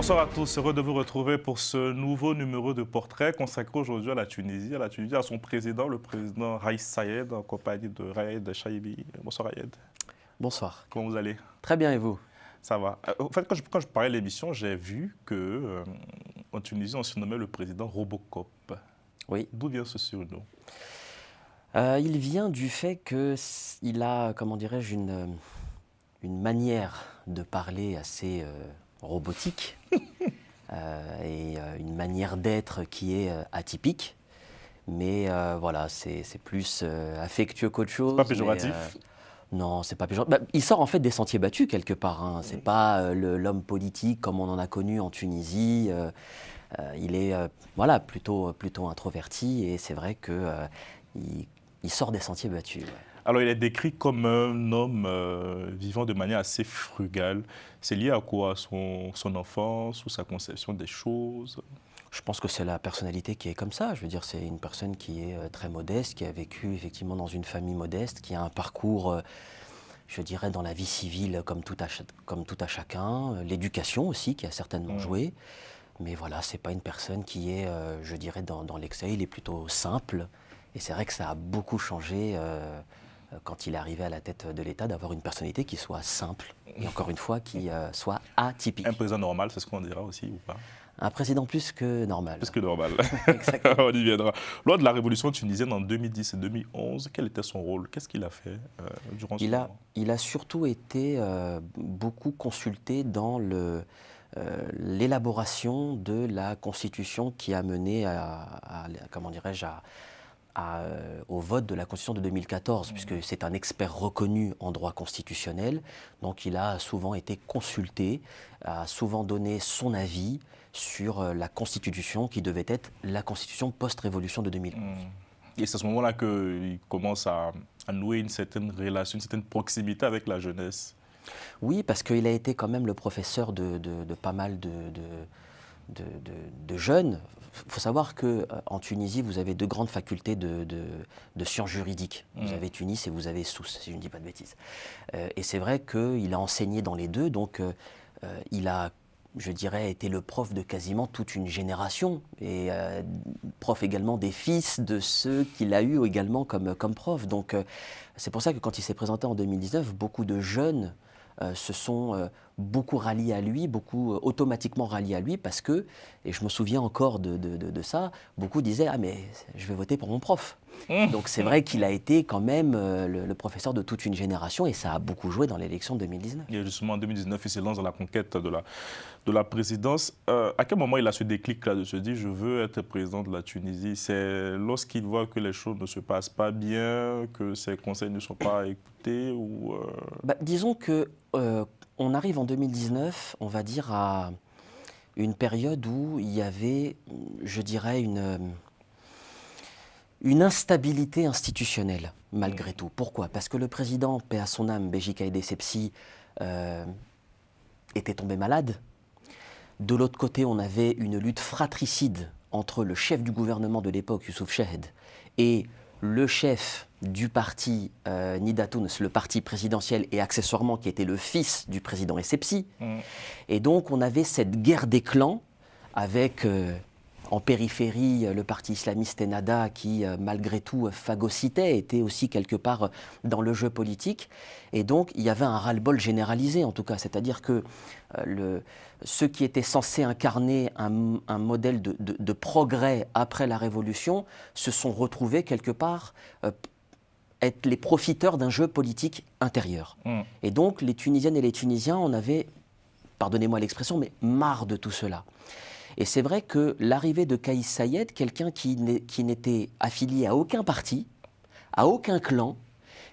Bonsoir à tous, heureux de vous retrouver pour ce nouveau numéro de portrait consacré aujourd'hui à la Tunisie, à son président, le président Raïs Saïed, en compagnie de Raed Chaibi. Bonsoir Raed. Bonsoir. Comment vous allez? Très bien, et vous? Ça va. En fait, quand je parlais de l'émission, j'ai vu que en Tunisie, on surnommait le président Robocop. Oui. D'où vient ce surnom? Il vient du fait qu'il a, comment dirais-je, une manière de parler assez robotique et une manière d'être qui est atypique. Mais voilà, c'est plus affectueux qu'autre chose. Pas péjoratif? Non, c'est pas péjoratif. Il sort en fait des sentiers battus quelque part. Hein. C'est pas l'homme politique comme on en a connu en Tunisie. Il est voilà, plutôt introverti et c'est vrai qu'il sort des sentiers battus. Ouais. Alors, il est décrit comme un homme vivant de manière assez frugale. C'est lié à quoi? Son enfance ou sa conception des choses? Je pense que c'est la personnalité qui est comme ça. Je veux dire, c'est une personne qui est très modeste, qui a vécu effectivement dans une famille modeste, qui a un parcours, je dirais, dans la vie civile comme tout à chacun. L'éducation aussi, qui a certainement joué. Mais voilà, c'est pas une personne qui est, je dirais, dans l'excès. Il est plutôt simple. Et c'est vrai que ça a beaucoup changé quand il est arrivé à la tête de l'État, d'avoir une personnalité qui soit simple. Et encore une fois, qui soit atypique. Un président normal, c'est ce qu'on dira aussi ou pas? Un président plus que normal. Plus que normal. Exactement. On y viendra. Lors de la révolution tunisienne en 2010 et 2011, quel était son rôle? Qu'est-ce qu'il a fait durant ce moment? Il a surtout été beaucoup consulté dans l'élaboration de la Constitution qui a mené comment dirais-je, au vote de la Constitution de 2014, puisque c'est un expert reconnu en droit constitutionnel. Donc il a souvent été consulté, a souvent donné son avis sur la Constitution qui devait être la Constitution post-révolution de 2011. Et c'est à ce moment-là qu'il commence à nouer une certaine relation, une certaine proximité avec la jeunesse. Oui, parce qu'il a été quand même le professeur de pas mal de jeunes. Il faut savoir qu'en Tunisie, vous avez deux grandes facultés de sciences juridiques. Vous avez Tunis et vous avez Sousse, si je ne dis pas de bêtises. Et c'est vrai qu'il a enseigné dans les deux, donc il a, je dirais, été le prof de quasiment toute une génération, et prof également des fils de ceux qu'il a eu également comme prof. Donc c'est pour ça que quand il s'est présenté en 2019, beaucoup de jeunes se sont beaucoup ralliés à lui, beaucoup automatiquement ralliés à lui, parce que, et je me souviens encore de ça, beaucoup disaient « Ah mais je vais voter pour mon prof ». Donc c'est vrai qu'il a été quand même le professeur de toute une génération, et ça a beaucoup joué dans l'élection de 2019. Et justement, en 2019, il se lance dans la conquête de la présidence. À quel moment il a ce déclic-là de se dire « Je veux être président de la Tunisie ». C'est lorsqu'il voit que les choses ne se passent pas bien, que ses conseils ne sont pas écoutés ou disons que on arrive en 2019, on va dire, à une période où il y avait, je dirais, une instabilité institutionnelle, malgré tout. Pourquoi? Parce que le président, paix à son âme, Béji Caïd Essebsi, était tombé malade. De l'autre côté, on avait une lutte fratricide entre le chef du gouvernement de l'époque, Youssouf Chahed, et le chef du parti Nida Tounes, le parti présidentiel, et accessoirement qui était le fils du président Essebsi. Et donc on avait cette guerre des clans avec en périphérie le parti islamiste Ennahda qui malgré tout phagocytait, était aussi quelque part dans le jeu politique. Et donc il y avait un ras-le-bol généralisé en tout cas, c'est-à-dire que ceux qui étaient censés incarner un modèle de progrès après la Révolution se sont retrouvés quelque part être les profiteurs d'un jeu politique intérieur. Et donc les Tunisiennes et les Tunisiens en avaient, pardonnez-moi l'expression, mais marre de tout cela. Et c'est vrai que l'arrivée de Kaïs Saïed, quelqu'un qui n'était affilié à aucun parti, à aucun clan,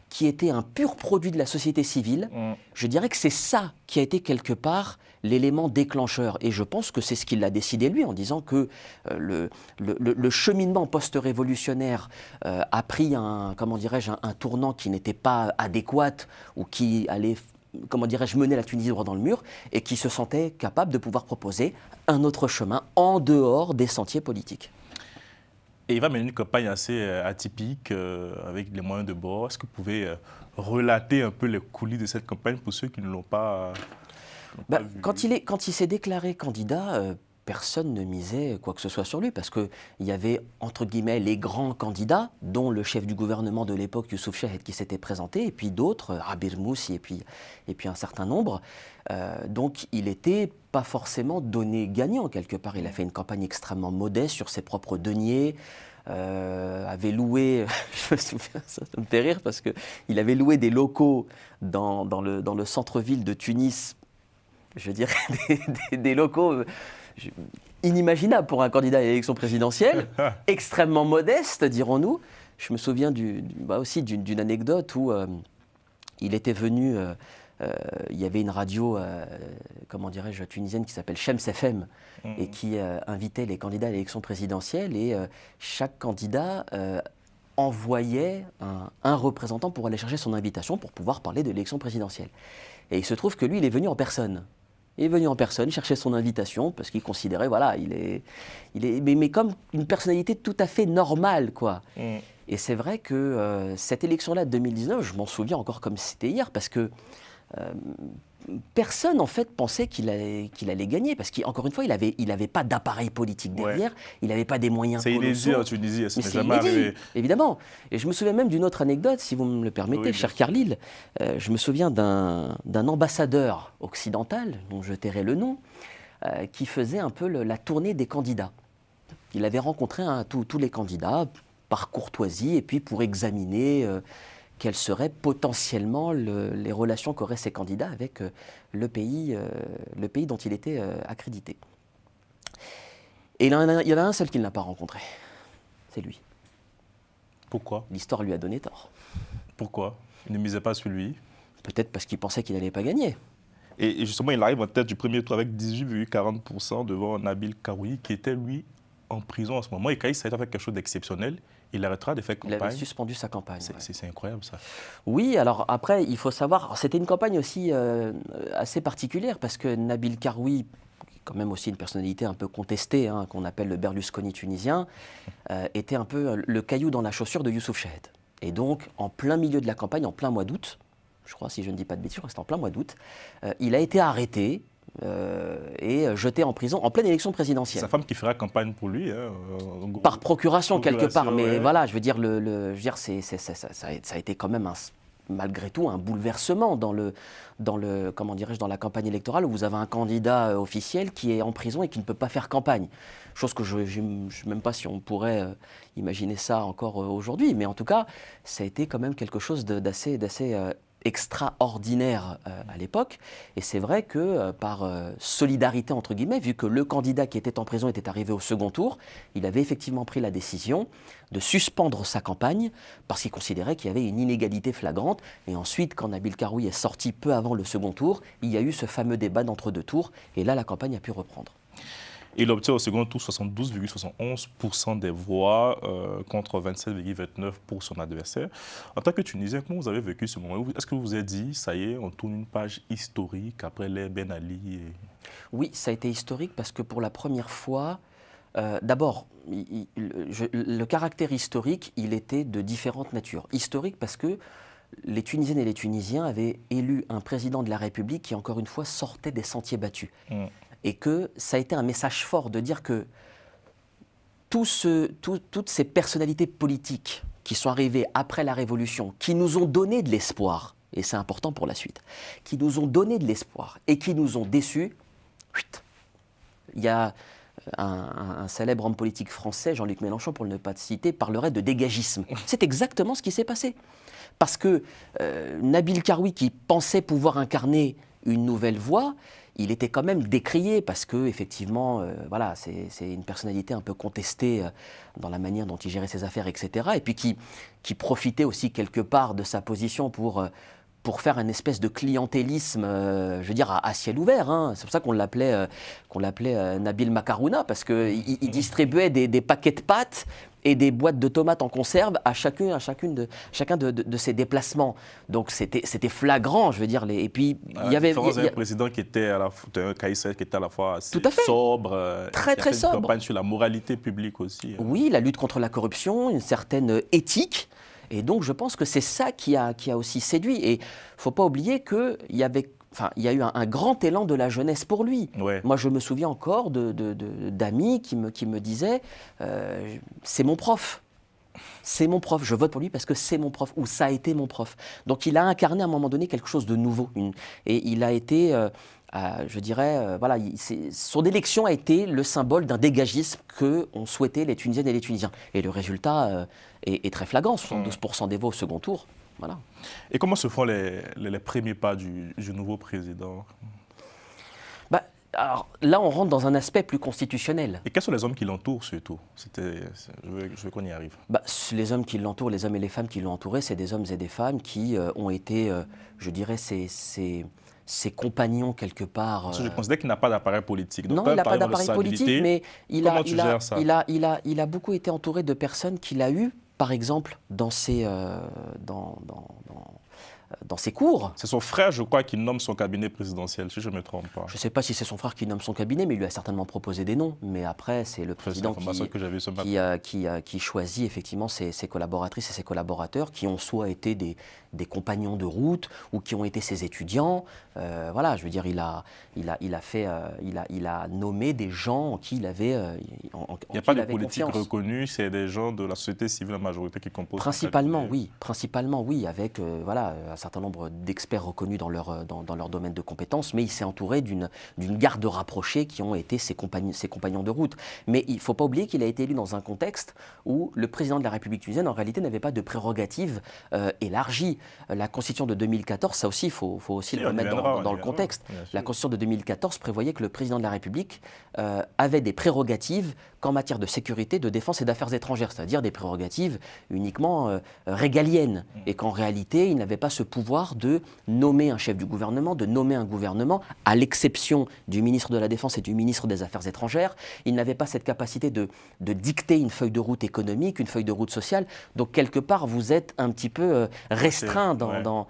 qui était un pur produit de la société civile, je dirais que c'est ça qui a été quelque part l'élément déclencheur. Et je pense que c'est ce qu'il a décidé lui, en disant que le cheminement post-révolutionnaire a pris comment dirais-je, un tournant qui n'était pas adéquat ou qui allait, comment dirais-je, mener la Tunisie droit dans le mur, et qui se sentait capable de pouvoir proposer un autre chemin en dehors des sentiers politiques. Et il va mener une campagne assez atypique, avec les moyens de bord. Est-ce que vous pouvez relater un peu les coulisses de cette campagne pour ceux qui ne l'ont pas Quand il s'est déclaré candidat, personne ne misait quoi que ce soit sur lui, parce qu'il y avait, entre guillemets, les grands candidats, dont le chef du gouvernement de l'époque, Youssouf Chahed, qui s'était présenté, et puis d'autres, Rabir Moussi, et puis un certain nombre. Donc il n'était pas forcément donné gagnant, quelque part. Il a fait une campagne extrêmement modeste sur ses propres deniers, avait loué, je me souviens, ça me fait rire, parce qu'il avait loué des locaux dans le centre-ville de Tunis, je dirais des locaux inimaginables pour un candidat à l'élection présidentielle, extrêmement modeste, dirons-nous. Je me souviens aussi d'une anecdote où il était venu, il y avait une radio, comment dirais-je, tunisienne qui s'appelle Shems FM et qui invitait les candidats à l'élection présidentielle, et chaque candidat envoyait un représentant pour aller chercher son invitation pour pouvoir parler de l'élection présidentielle. Et il se trouve que lui, il est venu en personne. Il est venu en personne chercher son invitation parce qu'il considérait, voilà, mais comme une personnalité tout à fait normale, quoi. Et c'est vrai que cette élection-là de 2019, je m'en souviens encore comme si c'était hier, parce que personne, en fait, pensait qu'il allait gagner, parce qu'encore une fois, il avait pas d'appareil politique derrière, il n'avait pas des moyens colossaux. C'est inédit en Tunisie, ça n'est jamais arrivé. Évidemment. Et je me souviens même d'une autre anecdote, si vous me le permettez, oui, cher Khalil. Je me souviens d'un ambassadeur occidental, dont je tairai le nom, qui faisait un peu la tournée des candidats. Il avait rencontré tous les candidats par courtoisie, et puis pour examiner quelles seraient potentiellement les relations qu'auraient ces candidats avec le pays dont il était accrédité. Et il y en a un seul qu'il n'a pas rencontré, c'est lui. Pourquoi? L'histoire lui a donné tort. Pourquoi? Il ne misait pas sur lui? Peut-être parce qu'il pensait qu'il n'allait pas gagner. Et justement, il arrive en tête du premier tour avec 18,40% devant Nabil Karoui, qui était, lui, en prison en ce moment. Et Kaïs, ça a été fait quelque chose d'exceptionnel. Il arrêtera de faire campagne. Il avait suspendu sa campagne. C'est incroyable, ça. Oui, alors après, il faut savoir, c'était une campagne aussi assez particulière, parce que Nabil Karoui, quand même aussi une personnalité un peu contestée, hein, qu'on appelle le Berlusconi tunisien, était un peu le caillou dans la chaussure de Youssouf Chahed. Et donc, en plein milieu de la campagne, en plein mois d'août, je crois, si je ne dis pas de bêtises, c'était en plein mois d'août, il a été arrêté et jeté en prison en pleine élection présidentielle. C'est sa femme qui fera campagne pour lui. Hein, par procuration, quelque part. Mais ouais. Voilà, je veux dire, ça a été quand même malgré tout un bouleversement dans comment dirais-je, dans la campagne électorale, où vous avez un candidat officiel qui est en prison et qui ne peut pas faire campagne. Chose que je ne sais même pas si on pourrait imaginer ça encore aujourd'hui. Mais en tout cas, ça a été quand même quelque chose d'assez extraordinaire à l'époque. Et c'est vrai que par solidarité, entre guillemets, vu que le candidat qui était en prison était arrivé au second tour, il avait effectivement pris la décision de suspendre sa campagne parce qu'il considérait qu'il y avait une inégalité flagrante. Et ensuite, quand Nabil Karoui est sorti peu avant le second tour, il y a eu ce fameux débat d'entre-deux tours. Et là, la campagne a pu reprendre. Il obtient au second tour 72,71% des voix contre 27,29% pour son adversaire. En tant que Tunisien, comment vous avez vécu ce moment? Est-ce que vous vous êtes dit, ça y est, on tourne une page historique après l'ère Ben Ali Oui, ça a été historique parce que pour la première fois, d'abord, le caractère historique, il était de différentes natures. Historique parce que les Tunisiennes et les Tunisiens avaient élu un président de la République qui, encore une fois, sortait des sentiers battus. Et que ça a été un message fort de dire que toutes ces personnalités politiques qui sont arrivées après la Révolution, qui nous ont donné de l'espoir, et c'est important pour la suite, qui nous ont donné de l'espoir et qui nous ont déçus, il y a un célèbre homme politique français, Jean-Luc Mélenchon, pour ne pas te citer, parlerait de dégagisme. C'est exactement ce qui s'est passé. Parce que Nabil Karoui, qui pensait pouvoir incarner une nouvelle voie, il était quand même décrié parce que, effectivement, voilà, c'est une personnalité un peu contestée dans la manière dont il gérait ses affaires, etc. Et puis qui profitait aussi quelque part de sa position pour faire un espèce de clientélisme, je veux dire, à ciel ouvert. Hein. C'est pour ça qu'on l'appelait Nabil Macarouna, parce qu'il distribuait des paquets de pâtes et des boîtes de tomates en conserve à chacun de ses déplacements. Donc c'était flagrant, je veux dire. Et puis il y avait un président qui était à la fois qui était à la fois assez sobre, très sobre. Une campagne sur la moralité publique aussi. Oui, la lutte contre la corruption, une certaine éthique. Et donc je pense que c'est ça qui a aussi séduit. Et il ne faut pas oublier qu'il y avait il y a eu un grand élan de la jeunesse pour lui. Ouais. Moi, je me souviens encore d'amis qui me disaient c'est mon prof. C'est mon prof, je vote pour lui parce que c'est mon prof, ou ça a été mon prof. Donc il a incarné à un moment donné quelque chose de nouveau. Et il a été, je dirais, voilà, son élection a été le symbole d'un dégagisme qu'ont souhaité les Tunisiennes et les Tunisiens. Et le résultat est très flagrant, 72% des voix au second tour. Voilà. Et comment se font les premiers pas du nouveau président? Alors là, on rentre dans un aspect plus constitutionnel. Et quels sont les hommes qui l'entourent surtout? Je veux qu'on y arrive. Les hommes qui l'entourent, les hommes et les femmes qui l'ont entouré, c'est des hommes et des femmes qui ont été, je dirais, ses compagnons quelque part. Parce que je considère qu'il n'a pas d'appareil politique. Donc, non, il n'a pas d'appareil politique, mais il a beaucoup été entouré de personnes qu'il a eues, par exemple, dans ses cours. C'est son frère, je crois, qui nomme son cabinet présidentiel, si je ne me trompe pas. Je ne sais pas si c'est son frère qui nomme son cabinet, mais il lui a certainement proposé des noms. Mais après, c'est le président qui choisit effectivement ses collaboratrices et ses collaborateurs qui ont soit été des compagnons de route ou qui ont été ses étudiants. Voilà, je veux dire, il a nommé des gens en qui il avait il n'y a pas de politique reconnue, c'est des gens de la société civile, la majorité qui composent. Principalement, oui, avec voilà, un certain nombre d'experts reconnus dans leur domaine de compétences, mais il s'est entouré d'une garde rapprochée qui ont été ses compagnons de route. Mais il ne faut pas oublier qu'il a été élu dans un contexte où le président de la République tunisienne, en réalité, n'avait pas de prérogatives élargies. La Constitution de 2014, ça aussi, il faut aussi le remettre dans le contexte. La Constitution de 2014 prévoyait que le président de la République avait des prérogatives qu'en matière de sécurité, de défense et d'affaires étrangères, c'est-à-dire des prérogatives uniquement régaliennes, et qu'en réalité, il n'avait pas ce pouvoir de nommer un chef du gouvernement, de nommer un gouvernement, à l'exception du ministre de la Défense et du ministre des Affaires étrangères. Il n'avait pas cette capacité de dicter une feuille de route économique, une feuille de route sociale. Donc, quelque part, vous êtes un petit peu restreint dans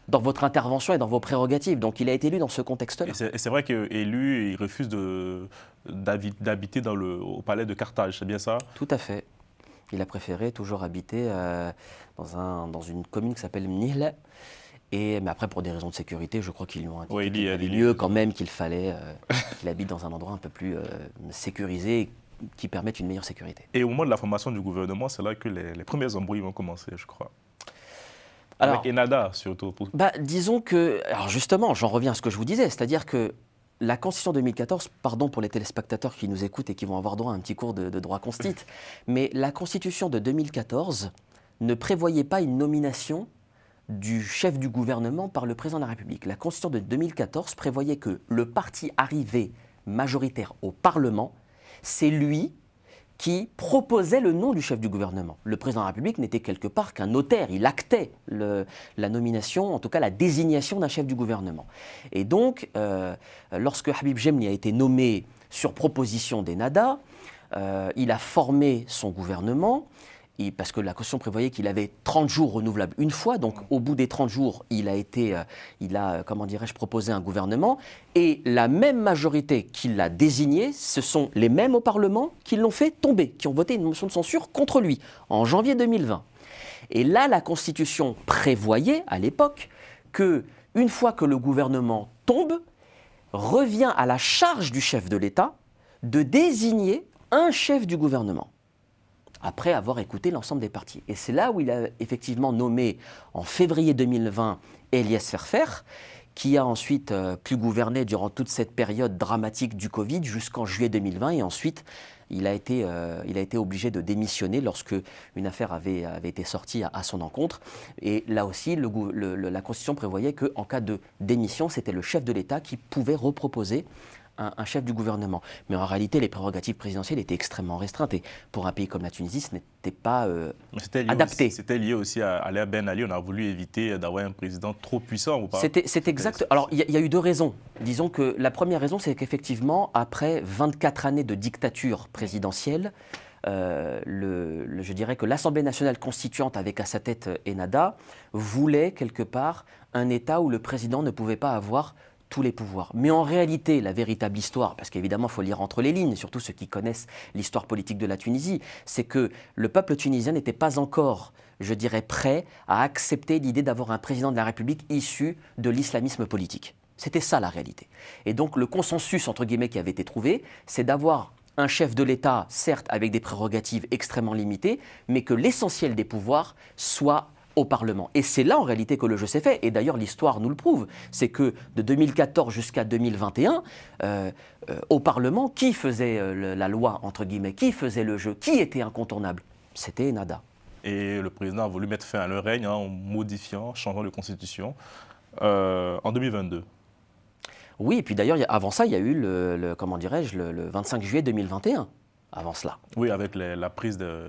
votre intervention et dans vos prérogatives. Donc, il a été élu dans ce contexte-là. Et c'est vrai qu'élu, il refuse d'habiter au palais de Carthage, c'est bien ça? Tout à fait. Il a préféré toujours habiter dans une commune qui s'appelle Mnihle. Mais après, pour des raisons de sécurité, je crois qu'ils lui ont indiqué qu'il valait mieux quand même qu'il fallait qu'il habite dans un endroit un peu plus sécurisé, qui permette une meilleure sécurité. Et au moment de la formation du gouvernement, c'est là que les premiers embrouilles vont commencer, je crois. Alors, avec Ennahda, surtout. Disons que, alors justement, j'en reviens à ce que je vous disais, c'est-à-dire que la Constitution 2014, pardon pour les téléspectateurs qui nous écoutent et qui vont avoir droit à un petit cours de droit constit, mais la Constitution de 2014 ne prévoyait pas une nomination du chef du gouvernement par le président de la République. La Constitution de 2014 prévoyait que le parti arrivé majoritaire au Parlement, c'est lui qui proposait le nom du chef du gouvernement. Le président de la République n'était quelque part qu'un notaire, il actait la nomination, en tout cas la désignation d'un chef du gouvernement. Et donc, lorsque Habib Gemli a été nommé sur proposition d'Ennahda, il a formé son gouvernement, parce que la Constitution prévoyait qu'il avait 30 jours renouvelables une fois, donc au bout des 30 jours, il a comment dirais-je, proposé un gouvernement, et la même majorité qui l'a désigné, ce sont les mêmes au Parlement qui l'ont fait tomber, qui ont voté une motion de censure contre lui, en janvier 2020. Et là, la Constitution prévoyait, à l'époque, que une fois que le gouvernement tombe, revient à la charge du chef de l'État de désigner un chef du gouvernement, après avoir écouté l'ensemble des partis. Et c'est là où il a effectivement nommé, en février 2020, Eliès Ferfer, qui a ensuite pu gouverner durant toute cette période dramatique du Covid jusqu'en juillet 2020. Et ensuite, il a été obligé de démissionner lorsque une affaire avait été sortie à son encontre. Et là aussi, la Constitution prévoyait qu'en cas de démission, c'était le chef de l'État qui pouvait reproposer un chef du gouvernement. Mais en réalité, les prérogatives présidentielles étaient extrêmement restreintes. Et pour un pays comme la Tunisie, ce n'était pas adapté. C'était lié aussi à Ali Ben Ali. On a voulu éviter d'avoir un président trop puissant ou pas? C'est exact. Alors, il y a eu deux raisons. Disons que la première raison, c'est qu'effectivement, après 24 années de dictature présidentielle, je dirais que l'Assemblée nationale constituante, avec à sa tête Ennahda, voulait quelque part un État où le président ne pouvait pas avoir tous les pouvoirs. Mais en réalité, la véritable histoire, parce qu'évidemment, il faut lire entre les lignes, surtout ceux qui connaissent l'histoire politique de la Tunisie, c'est que le peuple tunisien n'était pas encore, je dirais, prêt à accepter l'idée d'avoir un président de la République issu de l'islamisme politique. C'était ça la réalité. Et donc le consensus, entre guillemets, qui avait été trouvé, c'est d'avoir un chef de l'État, certes avec des prérogatives extrêmement limitées, mais que l'essentiel des pouvoirs soit au Parlement. Et c'est là en réalité que le jeu s'est fait. Et d'ailleurs l'histoire nous le prouve. C'est que de 2014 jusqu'à 2021, au Parlement, qui faisait la loi, entre guillemets, qui faisait le jeu, qui était incontournable? C'était Ennahda. Et le président a voulu mettre fin à leur règne en modifiant, changeant de constitution en 2022. Oui, et puis d'ailleurs, avant ça, il y a eu comment dirais-je, le 25 juillet 2021. Avant cela. Oui, avec la prise de...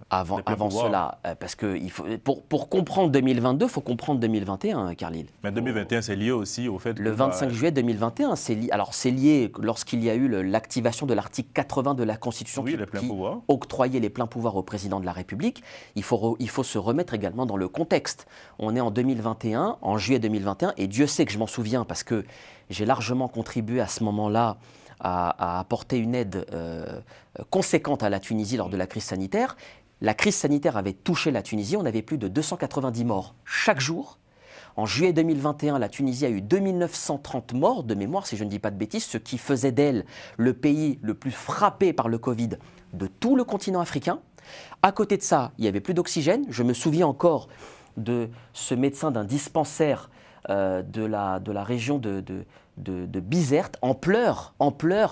Avant cela, parce que pour comprendre 2022, il faut comprendre 2021, Khalil. Mais 2021, c'est lié aussi au fait que... Le 25 juillet 2021, c'est lié lorsqu'il y a eu l'activation de l'article 80 de la Constitution qui octroyait les pleins pouvoirs au président de la République. Il faut se remettre également dans le contexte. On est en 2021, en juillet 2021, et Dieu sait que je m'en souviens parce que j'ai largement contribué à ce moment-là à apporter une aide conséquente à la Tunisie lors de la crise sanitaire. La crise sanitaire avait touché la Tunisie, on avait plus de 290 morts chaque jour. En juillet 2021, la Tunisie a eu 2930 morts de mémoire, si je ne dis pas de bêtises, ce qui faisait d'elle le pays le plus frappé par le Covid de tout le continent africain. À côté de ça, il n'y avait plus d'oxygène. Je me souviens encore de ce médecin d'un dispensaire de la région de Bizerte en pleurs,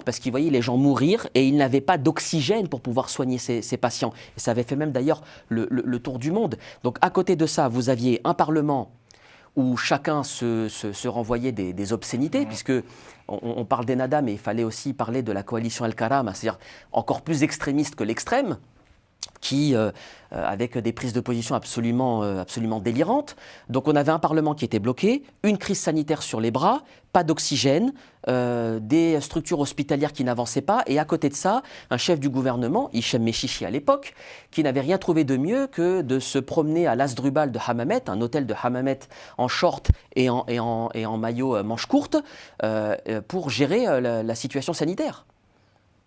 parce qu'il voyait les gens mourir et il n'avait pas d'oxygène pour pouvoir soigner ces patients. Et ça avait fait même d'ailleurs le tour du monde. Donc à côté de ça, vous aviez un Parlement où chacun se renvoyait des obscénités, puisque on parle d'Ennahda, mais il fallait aussi parler de la coalition El-Karama, c'est-à-dire encore plus extrémiste que l'extrême, qui, avec des prises de position absolument délirantes. Donc on avait un Parlement qui était bloqué, une crise sanitaire sur les bras, pas d'oxygène, des structures hospitalières qui n'avançaient pas, et à côté de ça, un chef du gouvernement, Hichem Mechichi à l'époque, qui n'avait rien trouvé de mieux que de se promener à l'Asdrubal de Hammamet, un hôtel de Hammamet en short et en maillot manche courte, pour gérer la situation sanitaire.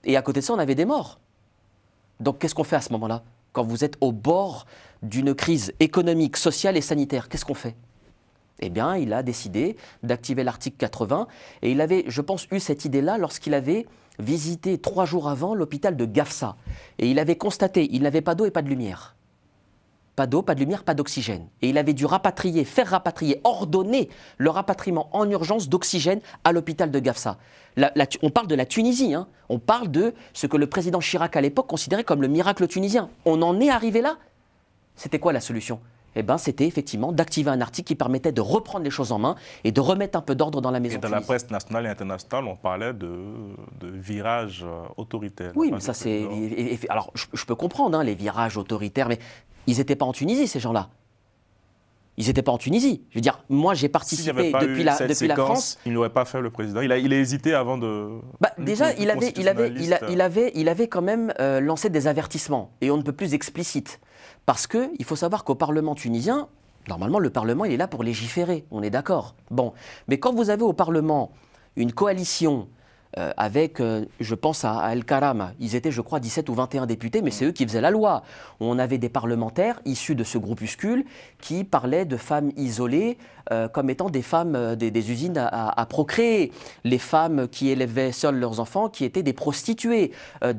Et à côté de ça, on avait des morts. Donc qu'est-ce qu'on fait à ce moment-là? Quand vous êtes au bord d'une crise économique, sociale et sanitaire, qu'est-ce qu'on fait? Eh bien, il a décidé d'activer l'article 80 et il avait, je pense, eu cette idée-là lorsqu'il avait visité 3 jours avant l'hôpital de Gafsa. Et il avait constaté, il n'avait pas d'eau et pas de lumière. Pas d'eau, pas de lumière, pas d'oxygène. Et il avait dû ordonner le rapatriement en urgence d'oxygène à l'hôpital de Gafsa. On parle de la Tunisie, hein. On parle de ce que le président Chirac à l'époque considérait comme le miracle tunisien. On en est arrivé là. C'était quoi la solution? Eh bien, c'était effectivement d'activer un article qui permettait de reprendre les choses en main et de remettre un peu d'ordre dans la maison. Et dans la presse nationale et internationale, on parlait de virage autoritaire. Oui, mais ça c'est... Alors, je peux comprendre hein, les virages autoritaires, mais ils n'étaient pas en Tunisie, ces gens-là. Ils n'étaient pas en Tunisie. Je veux dire, moi j'ai participé depuis la France. Il n'aurait pas fait le président. Il a hésité avant de... Déjà, il avait quand même lancé des avertissements, et on ne peut plus explicite. Parce qu'il faut savoir qu'au Parlement tunisien, normalement le Parlement il est là pour légiférer, on est d'accord. Bon, mais quand vous avez au Parlement une coalition avec, je pense à El-Karama, ils étaient je crois 17 ou 21 députés, mais c'est eux qui faisaient la loi. On avait des parlementaires issus de ce groupuscule qui parlaient de femmes isolées comme étant des femmes des usines à procréer, les femmes qui élevaient seules leurs enfants, qui étaient des prostituées,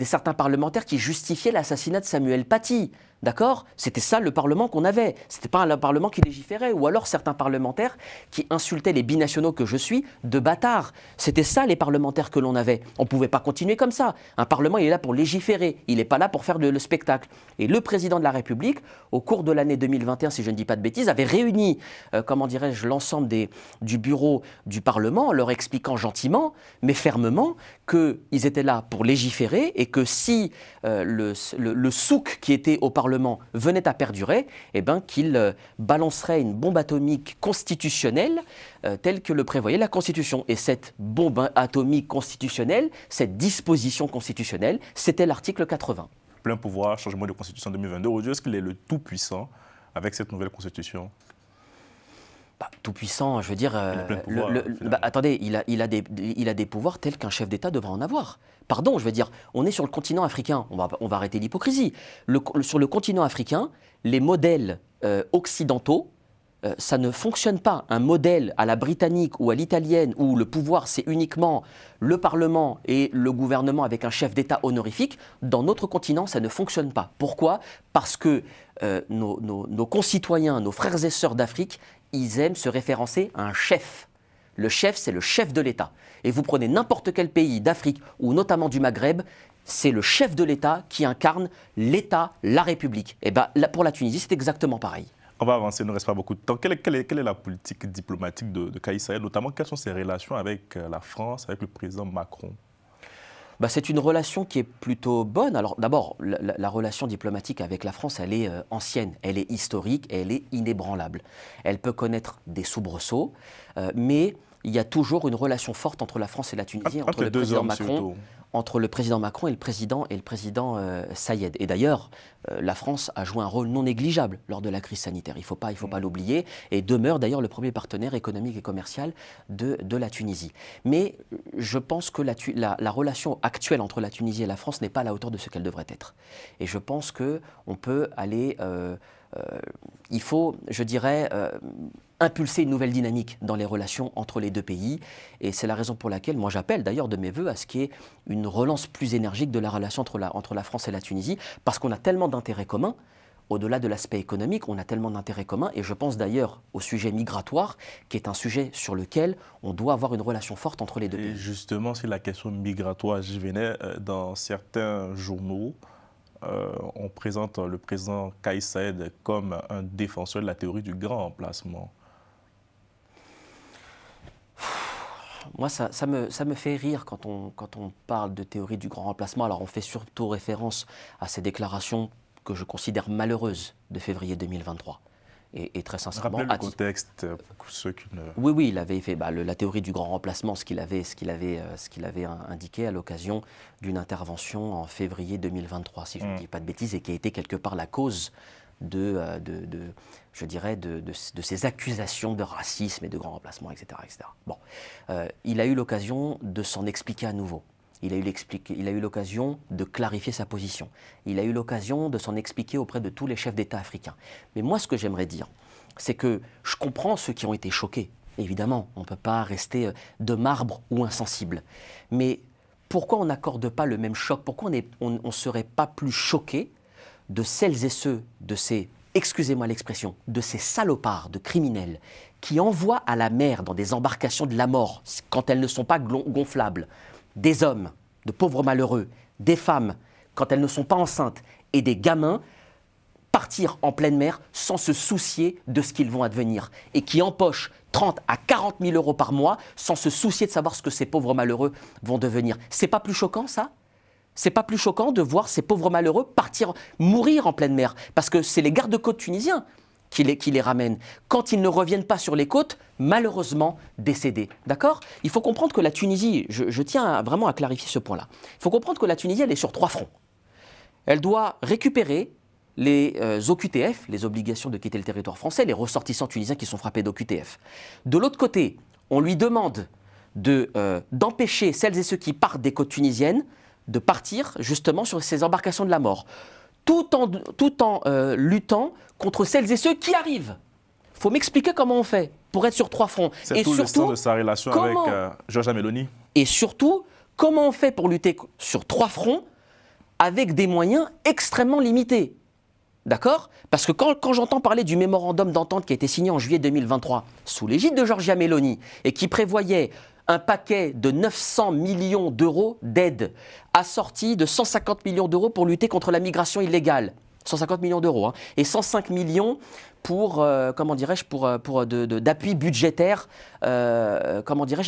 certains parlementaires qui justifiaient l'assassinat de Samuel Paty. D'accord? C'était ça le Parlement qu'on avait. C'était pas un Parlement qui légiférait. Ou alors certains parlementaires qui insultaient les binationaux que je suis de bâtards. C'était ça les parlementaires que l'on avait. On ne pouvait pas continuer comme ça. Un Parlement, il est là pour légiférer. Il n'est pas là pour faire le spectacle. Et le président de la République, au cours de l'année 2021, si je ne dis pas de bêtises, avait réuni, comment dirais-je, l'ensemble du bureau du Parlement, en leur expliquant gentiment, mais fermement, qu'ils étaient là pour légiférer et que si le souk qui était au Parlement venait à perdurer, eh ben, qu'il balancerait une bombe atomique constitutionnelle telle que le prévoyait la Constitution. Et cette bombe atomique constitutionnelle, cette disposition constitutionnelle, c'était l'article 80. Plein pouvoir, changement de Constitution 2022. Aujourd'hui, est-ce qu'il est le tout-puissant avec cette nouvelle Constitution? Tout puissant, je veux dire, attendez, il a des pouvoirs tels qu'un chef d'État devrait en avoir. Pardon, je veux dire, on est sur le continent africain, on va arrêter l'hypocrisie. Sur le continent africain, les modèles occidentaux, ça ne fonctionne pas. Un modèle à la britannique ou à l'italienne où le pouvoir c'est uniquement le Parlement et le gouvernement avec un chef d'État honorifique, dans notre continent ça ne fonctionne pas. Pourquoi? Parce que nos concitoyens, nos frères et sœurs d'Afrique, ils aiment se référencer à un chef. Le chef, c'est le chef de l'État. Et vous prenez n'importe quel pays d'Afrique ou notamment du Maghreb, c'est le chef de l'État qui incarne l'État, la République. Et bien pour la Tunisie, c'est exactement pareil. On va avancer, il ne reste pas beaucoup de temps. Quelle est la politique diplomatique de Kais Saied, notamment quelles sont ses relations avec la France, avec le président Macron? C'est une relation qui est plutôt bonne. Alors d'abord, la relation diplomatique avec la France, elle est ancienne, elle est historique, elle est inébranlable. Elle peut connaître des soubresauts, mais il y a toujours une relation forte entre la France et la Tunisie, entre le président Macron et le président Saied. Et d'ailleurs, la France a joué un rôle non négligeable lors de la crise sanitaire. Il ne faut pas l'oublier, et demeure d'ailleurs le premier partenaire économique et commercial de la Tunisie. Mais je pense que la relation actuelle entre la Tunisie et la France n'est pas à la hauteur de ce qu'elle devrait être. Et je pense qu'on peut aller... il faut, je dirais, impulser une nouvelle dynamique dans les relations entre les deux pays. Et c'est la raison pour laquelle, moi j'appelle d'ailleurs de mes voeux à ce qu'il y ait une relance plus énergique de la relation entre la France et la Tunisie, parce qu'on a tellement d'intérêts communs. Au-delà de l'aspect économique, on a tellement d'intérêts communs, et je pense d'ailleurs au sujet migratoire, qui est un sujet sur lequel on doit avoir une relation forte entre les deux pays. Et justement, sur la question migratoire, j'y venais, dans certains journaux, on présente le président Kais Saied comme un défenseur de la théorie du grand remplacement. Moi, ça me fait rire quand on parle de théorie du grand remplacement. Alors, on fait surtout référence à ces déclarations que je considère malheureuses de février 2023. Et très sincèrement... Rappelez le contexte pour ceux qui ne... Oui, il avait fait la théorie du grand remplacement, ce qu'il avait indiqué à l'occasion d'une intervention en février 2023, si je ne dis pas de bêtises, et qui a été quelque part la cause de ces accusations de racisme et de grand remplacement, etc. Bon, il a eu l'occasion de s'en expliquer à nouveau. Il a eu l'occasion de clarifier sa position. Il a eu l'occasion de s'en expliquer auprès de tous les chefs d'État africains. Mais moi, ce que j'aimerais dire, c'est que je comprends ceux qui ont été choqués. Évidemment, on ne peut pas rester de marbre ou insensible. Mais pourquoi on n'accorde pas le même choc? Pourquoi on ne serait pas plus choqué de celles et ceux, de ces, excusez-moi l'expression, de ces salopards de criminels qui envoient à la mer dans des embarcations de la mort, quand elles ne sont pas gonflables, des hommes, de pauvres malheureux, des femmes, quand elles ne sont pas enceintes, et des gamins, partir en pleine mer sans se soucier de ce qu'ils vont advenir, et qui empochent 30 à 40 000 euros par mois sans se soucier de savoir ce que ces pauvres malheureux vont devenir. C'est pas plus choquant, ça ? C'est pas plus choquant de voir ces pauvres malheureux mourir en pleine mer, parce que c'est les gardes-côtes tunisiens qui les ramènent. Quand ils ne reviennent pas sur les côtes, malheureusement décédés. D'accord ? Il faut comprendre que la Tunisie, je tiens vraiment à clarifier ce point-là, il faut comprendre que la Tunisie, elle est sur 3 fronts. Elle doit récupérer les OQTF, les obligations de quitter le territoire français, les ressortissants tunisiens qui sont frappés d'OQTF. De l'autre côté, on lui demande d'empêcher celles et ceux qui partent des côtes tunisiennes de partir justement sur ces embarcations de la mort, tout en luttant contre celles et ceux qui arrivent. Il faut m'expliquer comment on fait pour être sur 3 fronts. C'est tout le sens de sa relation avec Giorgia Meloni. Et surtout, comment on fait pour lutter sur 3 fronts avec des moyens extrêmement limités. D'accord ? Parce que quand j'entends parler du mémorandum d'entente qui a été signé en juillet 2023 sous l'égide de Giorgia Meloni et qui prévoyait un paquet de 900 millions d'euros d'aide assorti de 150 millions d'euros pour lutter contre la migration illégale. 150 millions d'euros, hein, et 105 millions pour, d'appui budgétaire,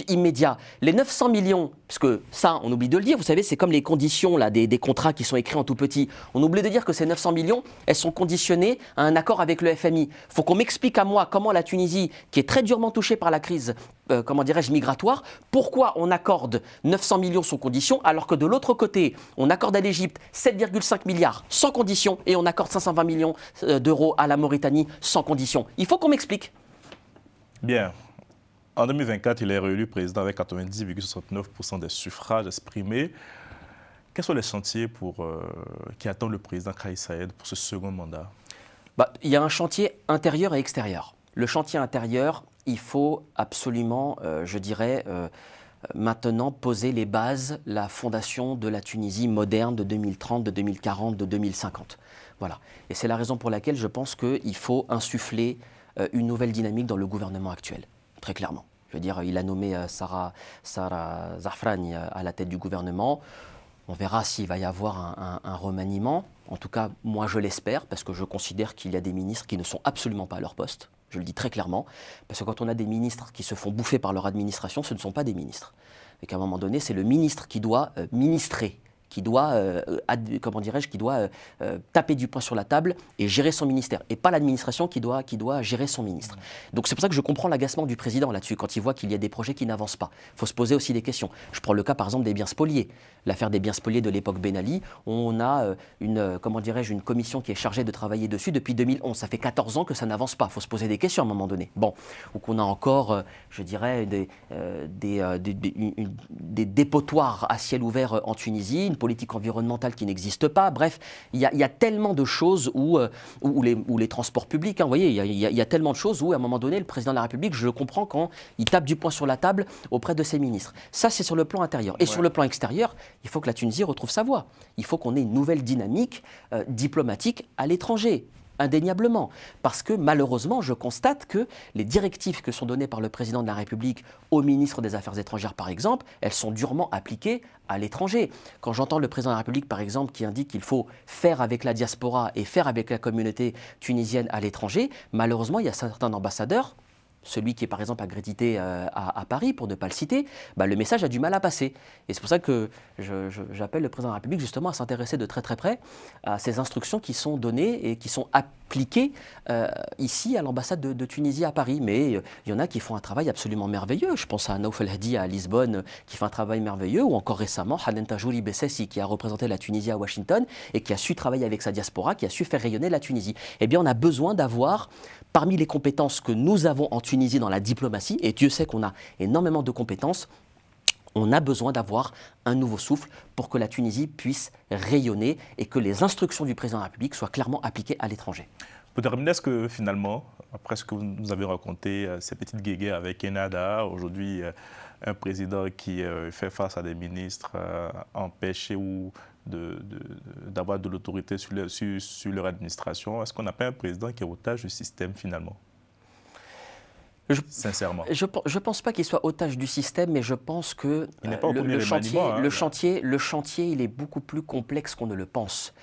immédiat. Les 900 millions, parce que ça, on oublie de le dire, vous savez, c'est comme les conditions là, des contrats qui sont écrits en tout petit. On oublie de dire que ces 900 millions, elles sont conditionnées à un accord avec le FMI. Il faut qu'on m'explique à moi comment la Tunisie, qui est très durement touchée par la crise, migratoire, pourquoi on accorde 900 millions sous condition, alors que de l'autre côté, on accorde à l'Égypte 7,5 milliards sans condition, et on accorde 520 millions d'euros à la Mauritanie sans condition. Il faut qu'on m'explique. Bien. En 2024, il est réélu président avec 90,69% des suffrages exprimés. Quels sont les chantiers qui attendent le président Kais Saied pour ce second mandat? Il y a un chantier intérieur et extérieur. Le chantier intérieur, il faut absolument, je dirais, maintenant poser les bases, la fondation de la Tunisie moderne de 2030, de 2040, de 2050. Voilà. Et c'est la raison pour laquelle je pense qu'il faut insuffler une nouvelle dynamique dans le gouvernement actuel, très clairement. Je veux dire, il a nommé Sarah Zafrani à la tête du gouvernement. On verra s'il va y avoir un remaniement. En tout cas, moi je l'espère, parce que je considère qu'il y a des ministres qui ne sont absolument pas à leur poste. Je le dis très clairement, parce que quand on a des ministres qui se font bouffer par leur administration, ce ne sont pas des ministres. Et qu'à un moment donné, c'est le ministre qui doit ministrer, qui doit, comment dirais-je, qui doit taper du poing sur la table et gérer son ministère, et pas l'administration qui doit gérer son ministre. Donc c'est pour ça que je comprends l'agacement du président là-dessus, quand il voit qu'il y a des projets qui n'avancent pas. Il faut se poser aussi des questions. Je prends le cas par exemple des biens spoliés. L'affaire des biens spoliés de l'époque Ben Ali, on a comment dirais-je, une commission qui est chargée de travailler dessus depuis 2011. Ça fait 14 ans que ça n'avance pas. Il faut se poser des questions à un moment donné. Bon, ou qu'on a encore, je dirais, des dépotoirs à ciel ouvert en Tunisie, une politique environnementale qui n'existe pas. Bref, il y a tellement de choses où les transports publics, hein, vous voyez, il y a tellement de choses où, à un moment donné, le président de la République, je le comprends quand il tape du poing sur la table auprès de ses ministres. Ça, c'est sur le plan intérieur. Et sur le plan extérieur, il faut que la Tunisie retrouve sa voie. Il faut qu'on ait une nouvelle dynamique diplomatique à l'étranger, indéniablement. Parce que malheureusement, je constate que les directives que sont données par le président de la République au ministre des Affaires étrangères, par exemple, elles sont durement appliquées à l'étranger. Quand j'entends le président de la République, par exemple, qui indique qu'il faut faire avec la diaspora et faire avec la communauté tunisienne à l'étranger, malheureusement, il y a certains ambassadeurs, celui qui est par exemple accrédité à Paris, pour ne pas le citer, le message a du mal à passer. Et c'est pour ça que j'appelle le président de la République justement à s'intéresser de très très près à ces instructions qui sont données et qui sont appliquées ici à l'ambassade de Tunisie à Paris. Mais il y en a qui font un travail absolument merveilleux. Je pense à Naouf El Hadi à Lisbonne qui fait un travail merveilleux, ou encore récemment Hanan Tajouri Bessessi qui a représenté la Tunisie à Washington et qui a su travailler avec sa diaspora, qui a su faire rayonner la Tunisie. Eh bien on a besoin d'avoir, parmi les compétences que nous avons en Tunisie dans la diplomatie, et Dieu sait qu'on a énormément de compétences, on a besoin d'avoir un nouveau souffle pour que la Tunisie puisse rayonner et que les instructions du président de la République soient clairement appliquées à l'étranger. Pour terminer, est-ce que finalement, après ce que vous nous avez raconté, ces petites guéguerres avec Enada, aujourd'hui un président qui fait face à des ministres empêchés ou d'avoir de l'autorité sur leur administration, est-ce qu'on n'a pas un président qui est otage du système finalement? Sincèrement. Je ne pense pas qu'il soit otage du système, mais je pense que le chantier, il est beaucoup plus complexe qu'on ne le pense.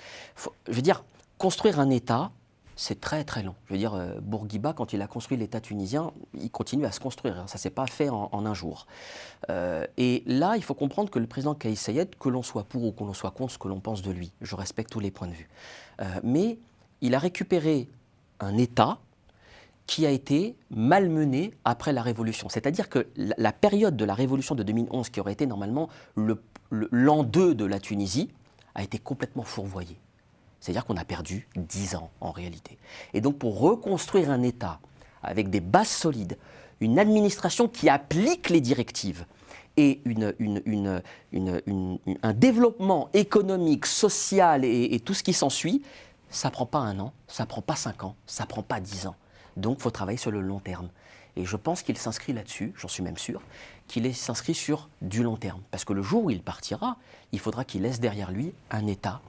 Je veux dire, construire un État, c'est très très long. Je veux dire, Bourguiba, quand il a construit l'État tunisien, il continue à se construire. Ça ne s'est pas fait en un jour. Et là, il faut comprendre que le président Kais Saied, que l'on soit pour ou que l'on soit contre ce que l'on pense de lui, je respecte tous les points de vue, mais il a récupéré un État qui a été malmené après la Révolution. C'est-à-dire que la période de la Révolution de 2011, qui aurait été normalement l'an 2 de la Tunisie, a été complètement fourvoyée. C'est-à-dire qu'on a perdu 10 ans en réalité. Et donc pour reconstruire un État avec des bases solides, une administration qui applique les directives et un développement économique, social et tout ce qui s'ensuit, ça ne prend pas 1 an, ça ne prend pas 5 ans, ça ne prend pas 10 ans. Donc il faut travailler sur le long terme. Et je pense qu'il s'inscrit là-dessus, j'en suis même sûr, qu'il s'inscrit sur du long terme. Parce que le jour où il partira, il faudra qu'il laisse derrière lui un État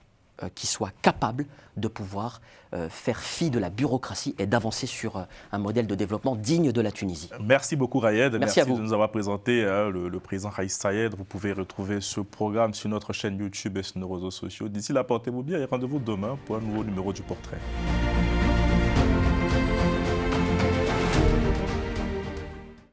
qui soit capable de pouvoir faire fi de la bureaucratie et d'avancer sur un modèle de développement digne de la Tunisie. Merci beaucoup Rayed. Merci à vous de nous avoir présenté le président Kais Saied. Vous pouvez retrouver ce programme sur notre chaîne YouTube et sur nos réseaux sociaux. D'ici là, portez-vous bien et rendez-vous demain pour un nouveau numéro du Portrait.